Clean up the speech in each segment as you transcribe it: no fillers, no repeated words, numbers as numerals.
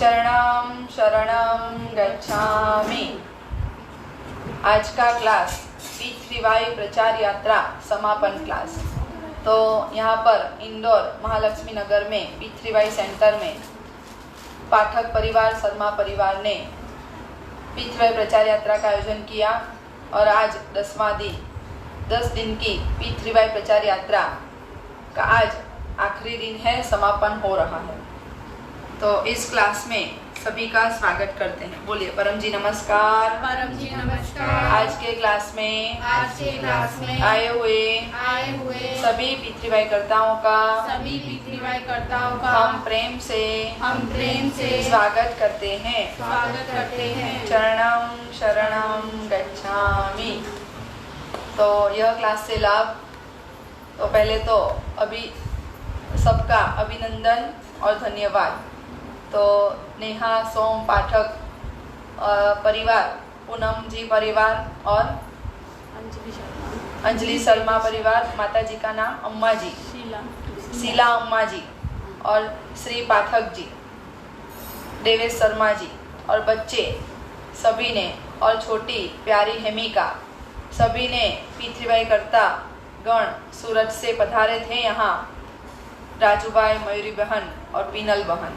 चरणं शरणं गच्छामि। आज का क्लास पी3वाई प्रचार यात्रा समापन क्लास। तो यहाँ पर इंदौर महालक्ष्मी नगर में पी3वाई सेंटर में पाठक परिवार शर्मा परिवार ने पी3वाई प्रचार यात्रा का आयोजन किया और आज 10 दिन की पी3वाई प्रचार यात्रा का आज आखिरी दिन है, समापन हो रहा है। तो इस क्लास में सभी का स्वागत करते हैं। बोलिए परम जी नमस्कार। परम जी नमस्कार। आज के क्लास में आए हुए सभी पी3वाई कर्ताओं का हम प्रेम से स्वागत करते हैं। चरणं शरणं गच्छामि। तो यह क्लास से लाभ, तो पहले तो अभी सबका अभिनंदन और धन्यवाद। तो नेहा सोम पाठक परिवार, पूनम जी परिवार और अंजलि शर्मा परिवार, माता जी का नाम अम्मा जी, शीला अम्मा जी और श्री पाठक जी, देवेश शर्मा जी और बच्चे सभी ने, और छोटी प्यारी हेमिका, सभी ने पी3वाई कर्ता गण सूरत से पधारे थे यहाँ। राजू भाई, मयूरी बहन और पीनल बहन,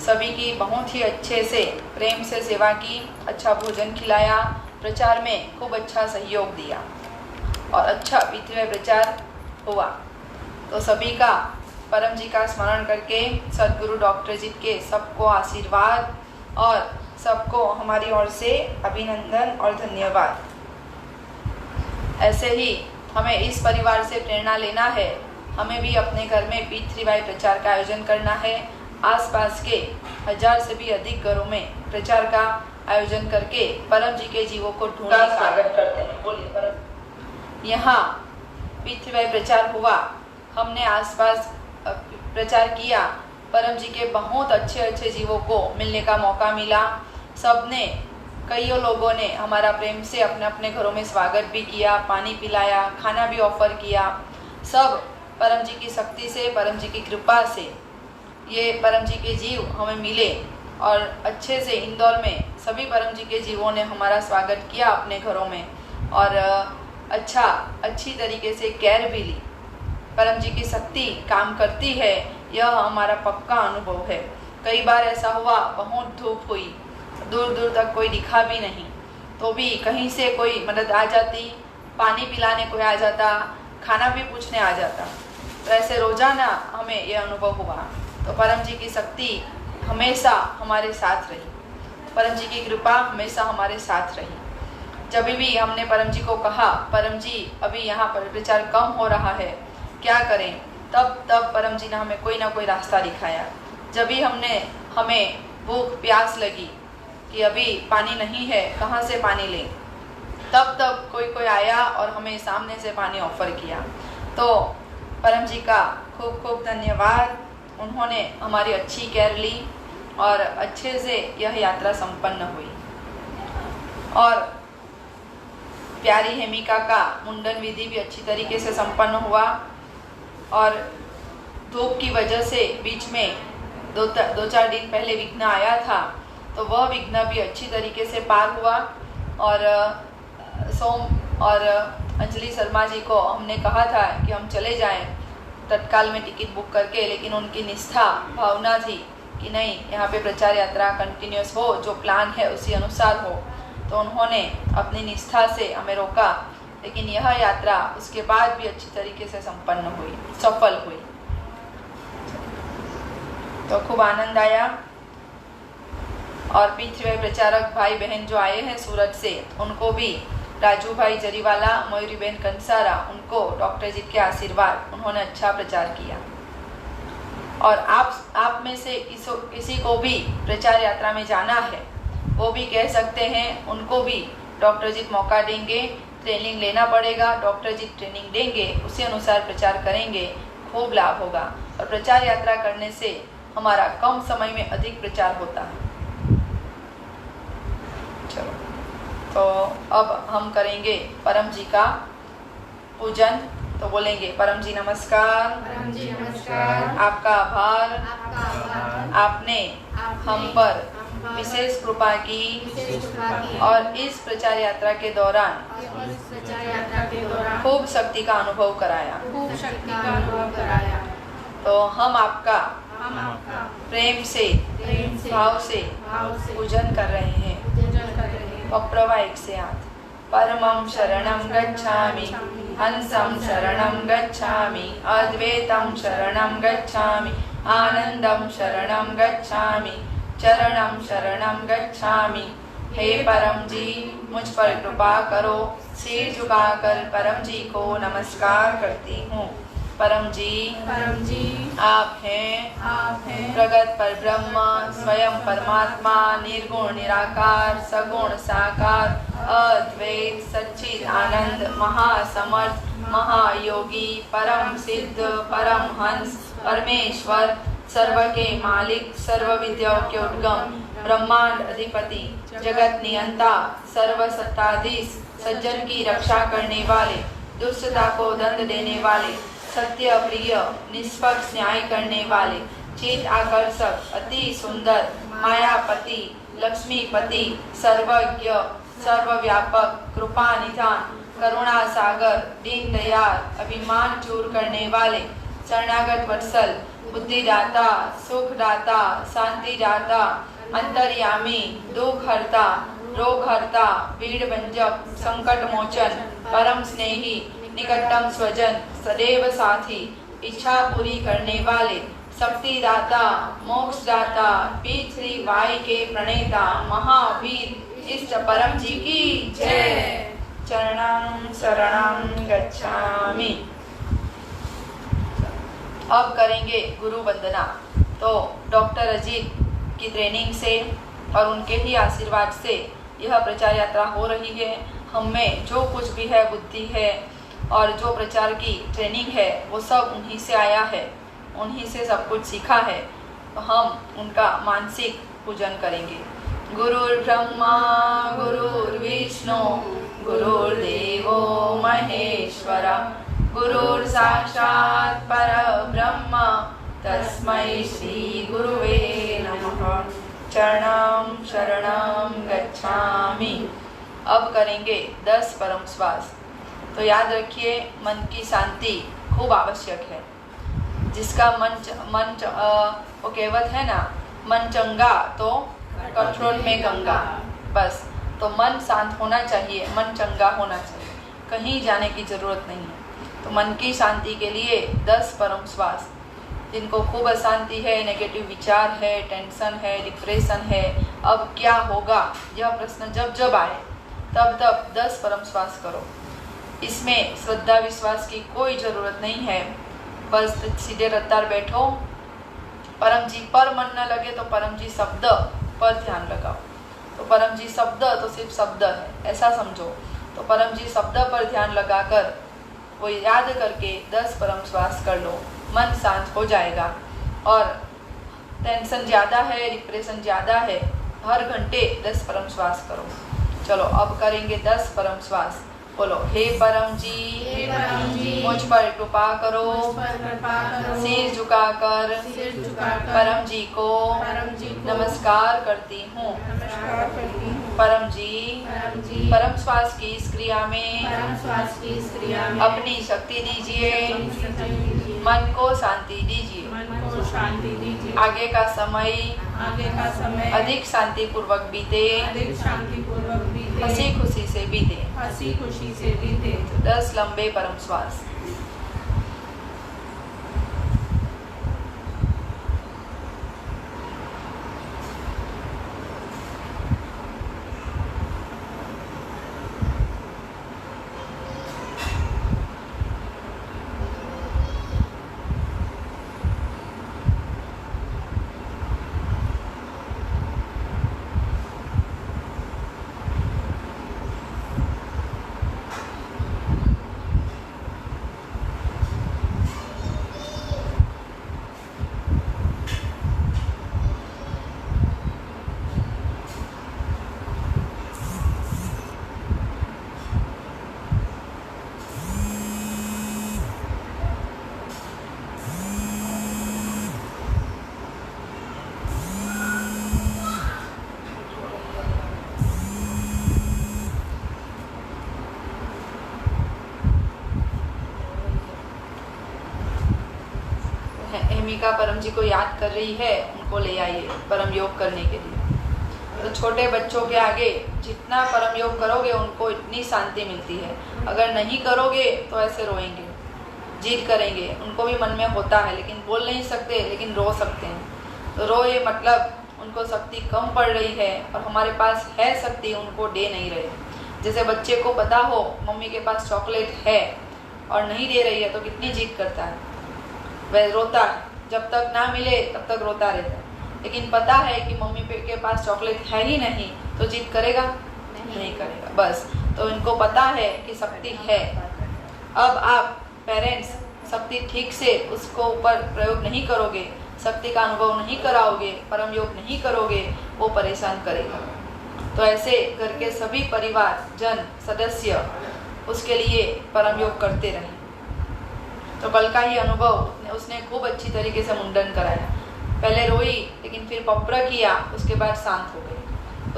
सभी की बहुत ही अच्छे से प्रेम से सेवा की, अच्छा भोजन खिलाया, प्रचार में खूब अच्छा सहयोग दिया और अच्छा पी3वाई प्रचार हुआ। तो सभी का परम जी का स्मरण करके सद्गुरु डॉक्टर जी के सबको आशीर्वाद और सबको हमारी ओर से अभिनंदन और धन्यवाद। ऐसे ही हमें इस परिवार से प्रेरणा लेना है। हमें भी अपने घर में पी3वाई प्रचार का आयोजन करना है। आसपास के 1000 से भी अधिक घरों में प्रचार का आयोजन करके परम जी के जीवों को ढूंढने का स्वागत करते हैं। बोलिए परम। यहाँ पी3वाई प्रचार हुआ, हमने आसपास प्रचार किया, परम जी के बहुत अच्छे जीवों को मिलने का मौका मिला। सबने, कई लोगों ने हमारा प्रेम से अपने अपने घरों में स्वागत भी किया, पानी पिलाया, खाना भी ऑफर किया। सब परम जी की शक्ति से, परम जी की कृपा से ये परम जी के जीव हमें मिले और अच्छे से इंदौर में सभी परम जी के जीवों ने हमारा स्वागत किया अपने घरों में और अच्छी तरीके से केयर भी ली। परम जी की शक्ति काम करती है, यह हमारा पक्का अनुभव है। कई बार ऐसा हुआ, बहुत धूप हुई, दूर तक कोई दिखा भी नहीं, तो भी कहीं से कोई मदद आ जाती, पानी पिलाने कोई आ जाता, खाना भी पूछने आ जाता। तो ऐसे रोजाना हमें यह अनुभव हुआ। तो परम जी की शक्ति हमेशा हमारे साथ रही, परम जी की कृपा हमेशा हमारे साथ रही। जब भी हमने परम जी को कहा, परम जी अभी यहाँ पर प्रचार कम हो रहा है, क्या करें, तब परम जी ने हमें कोई ना कोई रास्ता दिखाया। जब भी हमें भूख प्यास लगी कि अभी पानी नहीं है, कहाँ से पानी लें, तब कोई आया और हमें सामने से पानी ऑफर किया। तो परम जी का खूब धन्यवाद। उन्होंने हमारी अच्छी केयर ली और अच्छे से यह यात्रा संपन्न हुई। और प्यारी हेमिका का मुंडन विधि भी अच्छी तरीके से संपन्न हुआ और धूप की वजह से बीच में 2-4 दिन पहले विघ्न आया था, तो वह विघ्न भी अच्छी तरीके से पार हुआ। और सोम और अंजलि शर्मा जी को हमने कहा था कि हम चले जाएं तत्काल में टिकट बुक करके, लेकिन उनकी निष्ठा भावना थी कि नहीं, यहाँ पे प्रचार यात्रा कंटिन्यूस हो, जो प्लान है उसी अनुसार हो। तो उन्होंने अपनी निष्ठा से हमें रोका, लेकिन यह यात्रा उसके बाद भी अच्छी तरीके से संपन्न हुई, सफल हुई। तो खूब आनंद आया। और पी3वाई प्रचारक भाई बहन जो आए हैं सूरत से, उनको भी राजू भाई जरीवाला, मयूरी बहन कंसारा, उनको डॉक्टर जी के आशीर्वाद, उन्होंने अच्छा प्रचार किया। और आप में से किसी को भी प्रचार यात्रा में जाना है, वो भी कह सकते हैं, उनको भी डॉक्टर जी मौका देंगे, ट्रेनिंग लेना पड़ेगा, डॉक्टर जी ट्रेनिंग देंगे, उसी अनुसार प्रचार करेंगे, खूब लाभ होगा। और प्रचार यात्रा करने से हमारा कम समय में अधिक प्रचार होता है। चलो, तो अब हम करेंगे परम जी का पूजन। तो बोलेंगे परम जी नमस्कार, परम जी नमस्कार, आपका आभार, आपका आभार, आपने हम पर विशेष कृपा की विशेष कृपा की और इस प्रचार यात्रा के दौरान और इस प्रचार यात्रा के दौरान खूब शक्ति का अनुभव कराया। खूब शक्ति का अनुभव कराया। तो हम आपका हम आपका प्रेम से भाव से पूजन कर रहे हैं। पूजन कर रहे हैं। पप्रवा एक से आठ। परमं शरणं गच्छामि, हंसं शरणं गच्छामि, अद्वैतं शरणं गच्छामि, आनंदं शरणं गच्छामि, चरणं शरणं गच्छामि। हे परम जी, मुझ पर कृपा करो। सिर झुकाकर परम जी को नमस्कार करती हूँ। परम जी आप हैं प्रगत पर ब्रह्म, स्वयं परमात्मा, निर्गुण निराकार, सगुण साकार, अद्वैत सच्चिद आनंद, महासमर्थ, महायोगी, परम सिद्ध, परम हंस, परमेश्वर, सर्व के मालिक, सर्व विद्याओं के उद्गम, ब्रह्मांड अधिपति, जगत नियंता, सर्व सत्ताधीश, सज्जन की रक्षा करने वाले, दुष्टता को दंड देने वाले, सत्य प्रिय, निष्पक्ष न्याय करने वाले, चित आकर्षक, अति सुंदर, मायापति, लक्ष्मीपति, सर्वज्ञ, सर्वव्यापक, कृपा निधान, करुणा सागर, दीन दयाल, अभिमान चूर करने वाले, शरणागत वत्सल, बुद्धिदाता, सुखदाता, शांतिदाता, अंतर्यामी, दुख हरता, रोग हरता, पीड़ भंजक, संकट मोचन, परम स्नेही, निकटतम स्वजन, सदैव साथी, इच्छा पूरी करने वाले, शक्ति दाता, मोक्ष दाता, पीछली वाई के प्रणेता, महावीर, इष्ट परम जी की जय। चरणं शरणं गच्छामि। अब करेंगे गुरु वंदना। तो डॉक्टर अजीत की ट्रेनिंग से और उनके ही आशीर्वाद से यह प्रचार यात्रा हो रही है। हम में जो कुछ भी है, बुद्धि है और जो प्रचार की ट्रेनिंग है, वो सब उन्हीं से आया है, उन्हीं से सब कुछ सीखा है। तो हम उनका मानसिक पूजन करेंगे। गुरुर्ब्रह्मा गुरुर्विष्णु गुरुर्देवो महेश्वरा, गुरुर्साक्षात् परब्रह्म तस्मै श्री गुरुवे नमः। चरणं शरणं गच्छामि। अब करेंगे 10 परम श्वास। तो याद रखिए, मन की शांति खूब आवश्यक है। जिसका मन वो कहावत है ना, मन चंगा तो कठोर में गंगा। बस, तो मन शांत होना चाहिए, मन चंगा होना चाहिए, कहीं जाने की जरूरत नहीं है। तो मन की शांति के लिए 10 परम श्वास। जिनको खूब अशांति है, नेगेटिव विचार है, टेंशन है, डिप्रेशन है, अब क्या होगा, यह प्रश्न जब जब आए तब तब 10 परम श्वास करो। इसमें श्रद्धा विश्वास की कोई जरूरत नहीं है। बस सीधे रत्तार बैठो। परम जी पर मन न लगे तो परम जी शब्द पर ध्यान लगाओ। तो परम जी शब्द तो सिर्फ शब्द है, ऐसा समझो। तो परम जी शब्द पर ध्यान लगाकर वो याद करके 10 परम श्वास कर लो, मन शांत हो जाएगा। और टेंशन ज़्यादा है, डिप्रेशन ज़्यादा है, हर घंटे 10 परम श्वास करो। चलो अब करेंगे 10 परम श्वास। बोलो, हे परम जी मुझ पर कृपा करो। सिर झुकाकर परम जी को नमस्कार करती हूँ। परम जी परम श्वास की इस क्रिया में अपनी शक्ति दीजिए, मन को शांति दीजिए। आगे का समय अधिक शांति पूर्वक बीते, हंसी खुशी से बीते। 10 लंबे परम श्वास। बालिका परम जी को याद कर रही है, उनको ले आइए परम योग करने के लिए। तो छोटे बच्चों के आगे जितना परम योग करोगे उनको इतनी शांति मिलती है। अगर नहीं करोगे तो ऐसे रोएंगे, जिद करेंगे। उनको भी मन में होता है लेकिन बोल नहीं सकते, लेकिन रो सकते हैं। तो रो ये मतलब उनको शक्ति कम पड़ रही है और हमारे पास है शक्ति, उनको दे नहीं रहे। जैसे बच्चे को पता हो मम्मी के पास चॉकलेट है और नहीं दे रही है तो कितनी जिद करता है, वह रोता है। जब तक ना मिले तब तक रोता रहता है। लेकिन पता है कि मम्मी के पास चॉकलेट है ही नहीं तो जिद करेगा नहीं करेगा, बस। तो इनको पता है कि शक्ति है। अब आप पेरेंट्स शक्ति ठीक से उसको ऊपर प्रयोग नहीं करोगे, शक्ति का अनुभव नहीं कराओगे, परम योग नहीं करोगे, वो परेशान करेगा। तो ऐसे घर के सभी परिवार जन सदस्य उसके लिए परम योग करते रहे। तो कल का ही अनुभव उसने खूब अच्छी तरीके से मुंडन कराया। पहले रोई लेकिन फिर पप्र किया, उसके बाद शांत हो गई।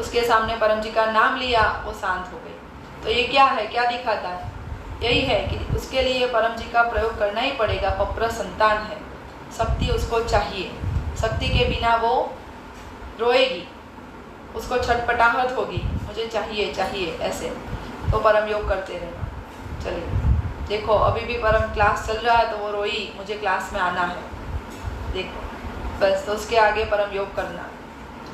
उसके सामने परम जी का नाम लिया, वो शांत हो गई। तो ये क्या है, क्या दिखाता है? यही है कि उसके लिए परम जी का प्रयोग करना ही पड़ेगा। पप्र संतान है, शक्ति उसको चाहिए। शक्ति के बिना वो रोएगी, उसको छटपटाहट होगी, मुझे चाहिए चाहिए ऐसे। तो परम योग करते रहना। चलिए देखो, अभी भी परम क्लास चल रहा है तो वो रोई, मुझे क्लास में आना है। देखो बस, तो उसके आगे परम योग करना।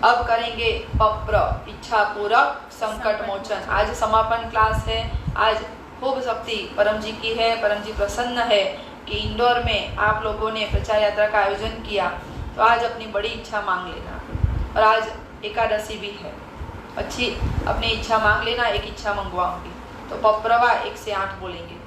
अब करेंगे पप्र, इच्छा पूरक संकट मोचन। आज समापन क्लास है। आज खूब शक्ति परम जी की है। परम जी प्रसन्न है कि इंदौर में आप लोगों ने प्रचार यात्रा का आयोजन किया। तो आज अपनी बड़ी इच्छा मांग लेना। और आज एकादशी भी है, अच्छी अपनी इच्छा मांग लेना। एक इच्छा मंगवाऊंगी तो पप्रवा 1 से 8 बोलेंगे।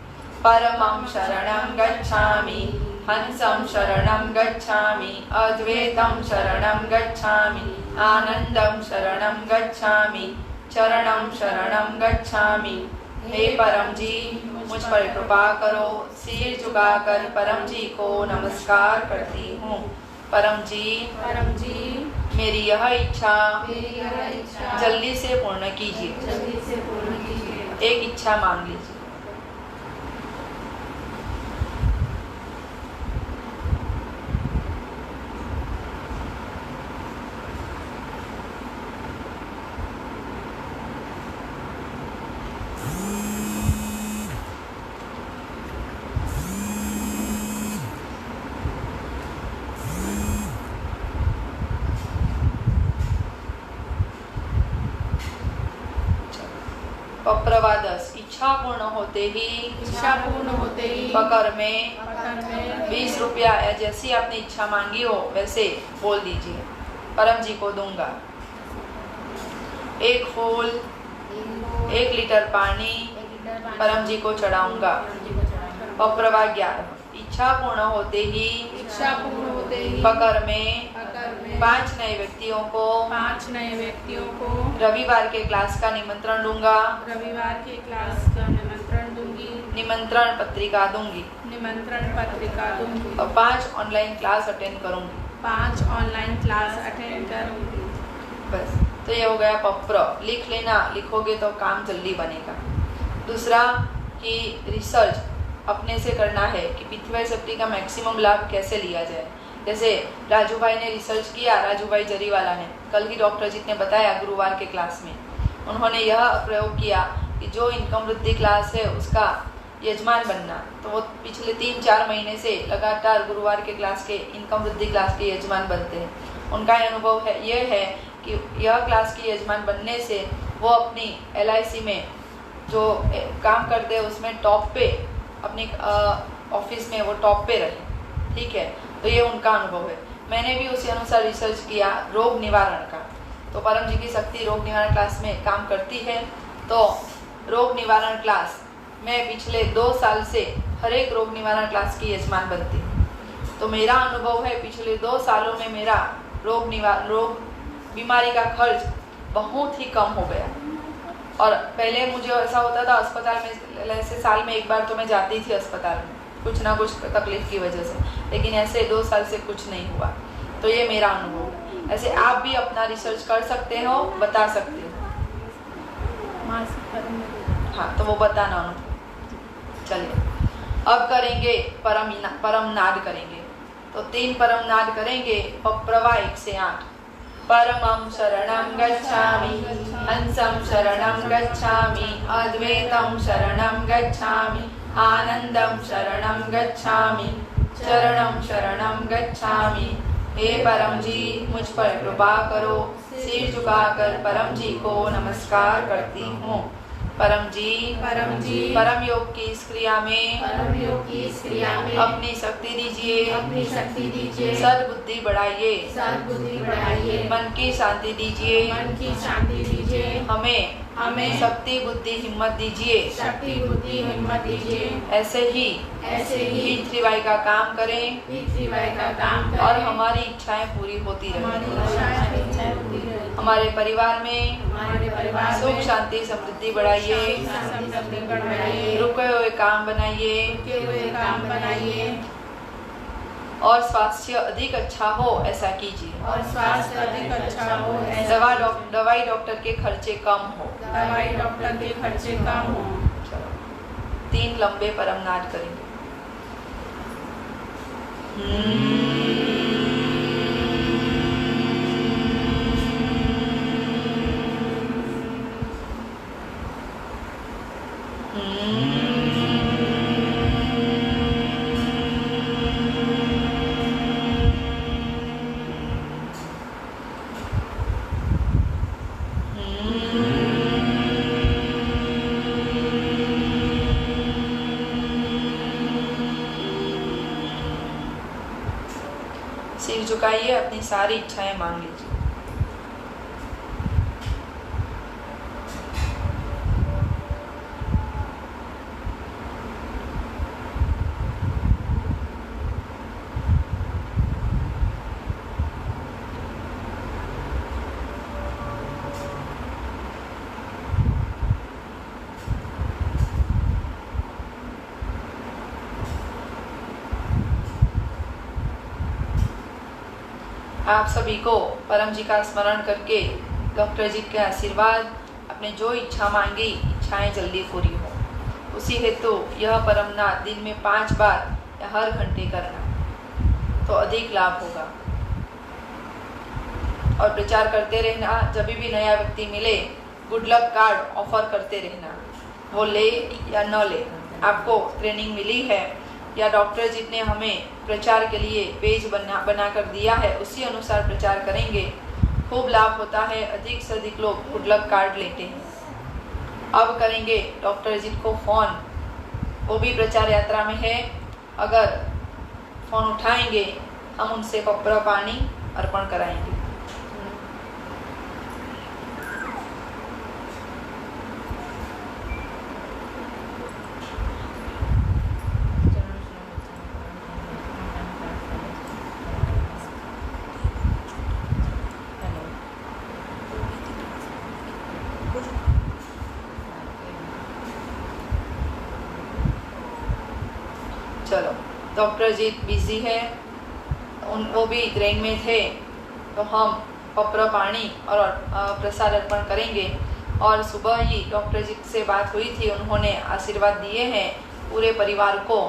परमं शरणं गच्छामि, हंसं शरणं गच्छामि, अद्वैतं शरणं गच्छामि, आनंदं शरणं गच्छामि, चरणं शरणं गच्छामि। हे परम जी, मुझ पर कृपा करो। सिर झुकाकर परम जी को नमस्कार करती हूँ। परम जी, मेरी यह इच्छा जल्दी से पूर्ण कीजिए। एक इच्छा मांग लीजिए। पप्रवादस, इच्छा पूर्ण होते ही पकर में 20 रुपया या जैसी आपने इच्छा मांगी हो वैसे बोल दीजिए। परम जी को दूंगा। 1 फूल, 1 लीटर पानी परम जी को चढ़ाऊंगा। पप्रवा 11, इच्छा पूर्ण होते ही पकर में 5 नए व्यक्तियों को रविवार के क्लास का निमंत्रण दूंगा। निमंत्रण पत्रिका दूंगी। और 5 ऑनलाइन क्लास अटेंड करूंगी। बस, तो ये हो गया पप्र। लिख लेना, लिखोगे तो काम जल्दी बनेगा। दूसरा कि रिसर्च अपने से करना है कि पृथ्वी शक्ति का मैक्सिमम लाभ कैसे लिया जाए। जैसे राजू भाई ने रिसर्च किया, राजू भाई जरीवाला ने, कल ही डॉक्टर जीत ने बताया गुरुवार के क्लास में। उन्होंने यह प्रयोग किया कि जो इनकम वृद्धि क्लास है उसका यजमान बनना। तो वो पिछले 3-4 महीने से लगातार गुरुवार के क्लास के इनकम वृद्धि क्लास के यजमान बनते हैं। उनका अनुभव है ये है कि यह क्लास की यजमान बनने से वो अपनी LIC में जो काम करते हैं उसमें टॉप पे, अपने ऑफिस में वो टॉप पे रहे। ठीक है, तो ये उनका अनुभव है। मैंने भी उसी अनुसार रिसर्च किया रोग निवारण का। तो परम जी की शक्ति रोग निवारण क्लास में काम करती है। तो रोग निवारण क्लास मैं पिछले 2 साल से हर एक रोग निवारण क्लास की यजमान बनती हूँ। तो मेरा अनुभव है पिछले 2 सालों में मेरा रोग बीमारी का खर्च बहुत ही कम हो गया। और पहले मुझे ऐसा होता था अस्पताल में, ऐसे साल में 1 बार तो मैं जाती थी अस्पताल में कुछ ना कुछ तकलीफ की वजह से, लेकिन ऐसे 2 साल से कुछ नहीं हुआ। तो ये मेरा अनुभव है। ऐसे आप भी अपना रिसर्च कर सकते हो, बता सकते हो। हाँ, तो वो बताना अनुभव। चलिए अब करेंगे परम नाद करेंगे। तो 3 परम नाद करेंगे पप्रवा 1 से 8। परमं शरणं गच्छामि, हंसं शरणं गच्छामि, अद्वैतं शरणं गच्छामि, आनंदं शरणं गच्छामि, चरणं शरणं गच्छामि। हे परम जी मुझ पर कृपा करो। सिर झुकाकर परम जी को नमस्कार करती हूँ। परम जी परम योग की इस क्रिया में अपनी शक्ति दीजिए, सद्बुद्धि बढ़ाइए, मन की शांति दीजिए, हमें शक्ति बुद्धि हिम्मत दीजिए। ऐसे ही पृथ्वी का काम करें और हमारी इच्छाएं पूरी होती रहें। हमारे परिवार में सुख शांति समृद्धि बढ़ाइए, रुके हुए काम बनाइए और स्वास्थ्य अधिक अच्छा हो ऐसा कीजिए। दवाई डॉक्टर के खर्चे कम हो। 3 लंबे परम नाद करेंगे। सिर झुकाइए, अपनी सारी इच्छाएं मांग लीजिए। आप सभी को परम जी का स्मरण करके डॉक्टर जी के आशीर्वाद, अपने जो इच्छा मांगी इच्छाएं जल्दी पूरी हो, उसी हेतु यह परम नाद दिन में 5 बार या हर घंटे करना तो अधिक लाभ होगा। और प्रचार करते रहना। जब भी नया व्यक्ति मिले गुड लक कार्ड ऑफर करते रहना, वो ले या न ले। आपको ट्रेनिंग मिली है या डॉक्टर जी ने हमें प्रचार के लिए पेज बना कर दिया है, उसी अनुसार प्रचार करेंगे, खूब लाभ होता है। अधिक से अधिक लोग गुड लक कार्ड लेते हैं। अब करेंगे डॉक्टर जी को फ़ोन, वो भी प्रचार यात्रा में है। अगर फ़ोन उठाएंगे हम उनसे पपरा पानी अर्पण कराएंगे। चलो, डॉक्टर जी बिजी है, वो भी ट्रेन में थे, तो हम पपरा पानी और प्रसाद अर्पण करेंगे। और सुबह ही डॉक्टर जी से बात हुई थी, उन्होंने आशीर्वाद दिए हैं पूरे परिवार को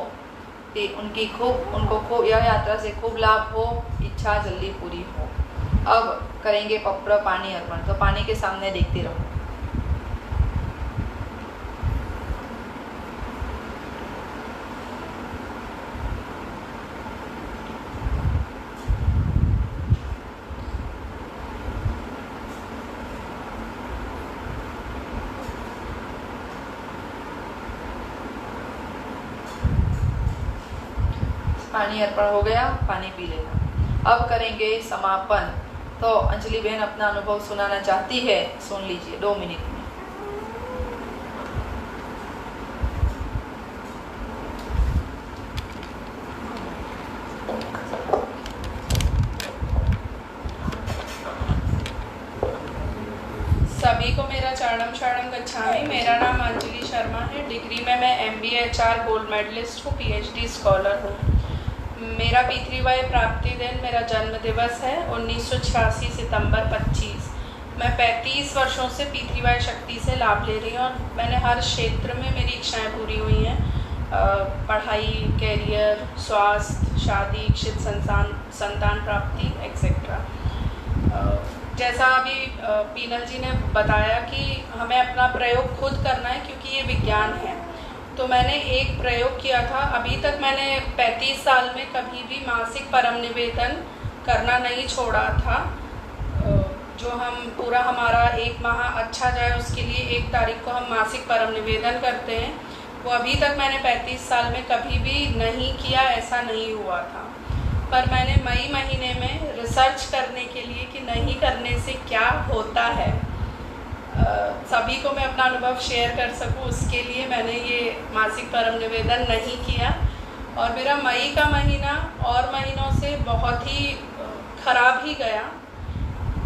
कि उनको खूब यह यात्रा से खूब लाभ हो, इच्छा जल्दी पूरी हो। अब करेंगे पपरा पानी अर्पण, तो पानी के सामने देखते रहो। पानी अर्पण हो गया, पानी पी लेना। अब करेंगे समापन। तो अंजलि बहन अपना अनुभव सुनाना चाहती है, सुन लीजिए 2 मिनट में। सभी को मेरा चरणम शरणम गच्छामि। मेरा नाम अंजलि शर्मा है। डिग्री में मैं MBA HR गोल्ड मेडलिस्ट हूँ, PhD स्कॉलर हूँ। मेरा पितृवाय प्राप्ति दिन मेरा जन्म दिवस है 1986 सितंबर 25। मैं 35 वर्षों से पितृवाय शक्ति से लाभ ले रही हूँ और मैंने हर क्षेत्र में मेरी इच्छाएं पूरी हुई हैं। पढ़ाई, कैरियर, स्वास्थ्य, शादी, इच्छित संतान प्राप्ति एक्सेट्रा। जैसा अभी पीनल जी ने बताया कि हमें अपना प्रयोग खुद करना है क्योंकि ये विज्ञान है। तो मैंने एक प्रयोग किया था। अभी तक मैंने 35 साल में कभी भी मासिक परम निवेदन करना नहीं छोड़ा था। जो हम पूरा हमारा एक माह अच्छा जाए उसके लिए 1 तारीख को हम मासिक परम निवेदन करते हैं, वो अभी तक मैंने 35 साल में कभी भी नहीं किया, ऐसा नहीं हुआ था। पर मैंने मई महीने में रिसर्च करने के लिए कि नहीं करने से क्या होता है, सभी को मैं अपना अनुभव शेयर कर सकूं, उसके लिए मैंने ये मासिक परम निवेदन नहीं किया। और मेरा मई का महीना और महीनों से बहुत ही ख़राब ही गया।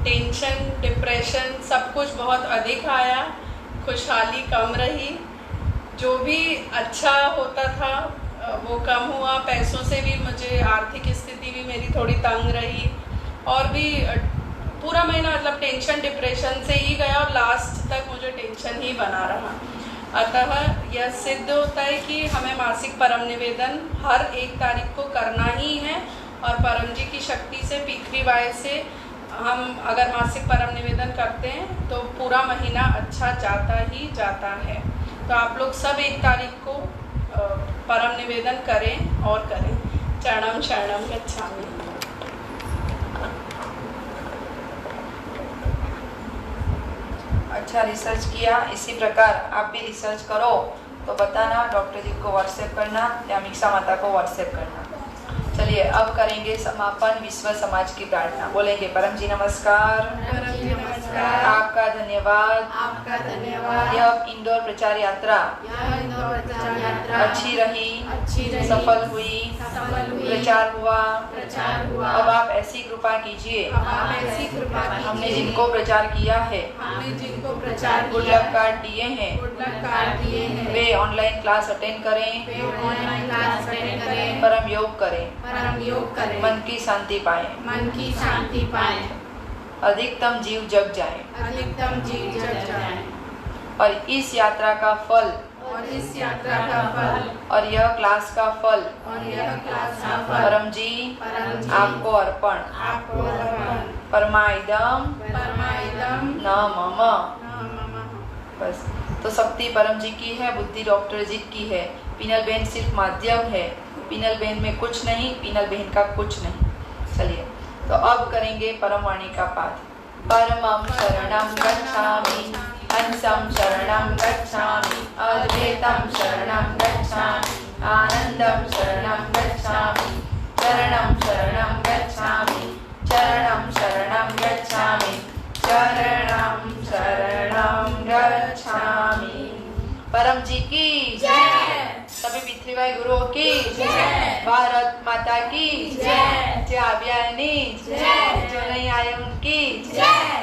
टेंशन, डिप्रेशन सब कुछ बहुत अधिक आया, खुशहाली कम रही, जो भी अच्छा होता था वो कम हुआ। पैसों से भी मुझे आर्थिक स्थिति भी मेरी थोड़ी तंग रही और भी पूरा महीना मतलब टेंशन डिप्रेशन से ही गया और लास्ट तक मुझे टेंशन ही बना रहा। अतः यह सिद्ध होता है कि हमें मासिक परम निवेदन हर 1 तारीख को करना ही है और परम जी की शक्ति से पीखरी बाई से हम अगर मासिक परम निवेदन करते हैं तो पूरा महीना अच्छा जाता ही जाता है। तो आप लोग सब 1 तारीख को परम निवेदन करें और करें। चरणम शरणम गच्छामि। अच्छा रिसर्च किया, इसी प्रकार आप भी रिसर्च करो तो बताना, डॉक्टर जी को व्हाट्सएप करना या मिक्सा माता को व्हाट्सएप करना। चलिए अब करेंगे समापन विश्व समाज की प्रार्थना। बोलेंगे परम जी नमस्कार, परम जी नमस्कार, आपका धन्यवाद। आपका धन्यवाद। यह इंदौर प्रचार यात्रा यह इंदौर प्रचार यात्रा अच्छी रही, सफल हुई, प्रचार हुआ। अब आप ऐसी कृपा कीजिए, अब आप ऐसी कृपा हमने कीजिए, जिनको प्रचार किया है, हमने जिनको प्रचार गुड किया लक कार्ड दिए हैं, गुड लक कार्ड दिए हैं, वे ऑनलाइन क्लास अटेंड करें, वे ऑनलाइन क्लास अटेंड करें, परम योग करें, परम योग करें, मन की शांति पाएं, मन की शांति पाएं, अधिकतम जीव जग जाएं अधिकतम जीव जग जाएं और इस यात्रा का फल और इस यात्रा का फल और यह क्लास का फल और यह क्लास का फल परम जी आपको अर्पण। आपको अर्पण। परमाइदम परमाइदम न मम। नमः। बस तो शक्ति परम जी की है, बुद्धि डॉक्टर जी की है, पीनल बहन सिर्फ माध्यम है। पीनल बहन में कुछ नहीं, पीनल बहन का कुछ नहीं। चलिए तो अब करेंगे परम वाणी का पाठ। परमं शरणं गच्छामि, हंसं शरणं गच्छामि, अद्वैतं शरणं गच्छामि, आनंदं शरणं गच्छामि, चरणं शरणं गच्छामि, चरणं शरणं गच्छामि, चरणं शरणं गच्छामि। परम जी की जय। सभी पृथ्वीबाई गुरुओं की जय। भारत माता की जय। जो अभी आए नहीं, जय। जो नहीं आए उनकी जय।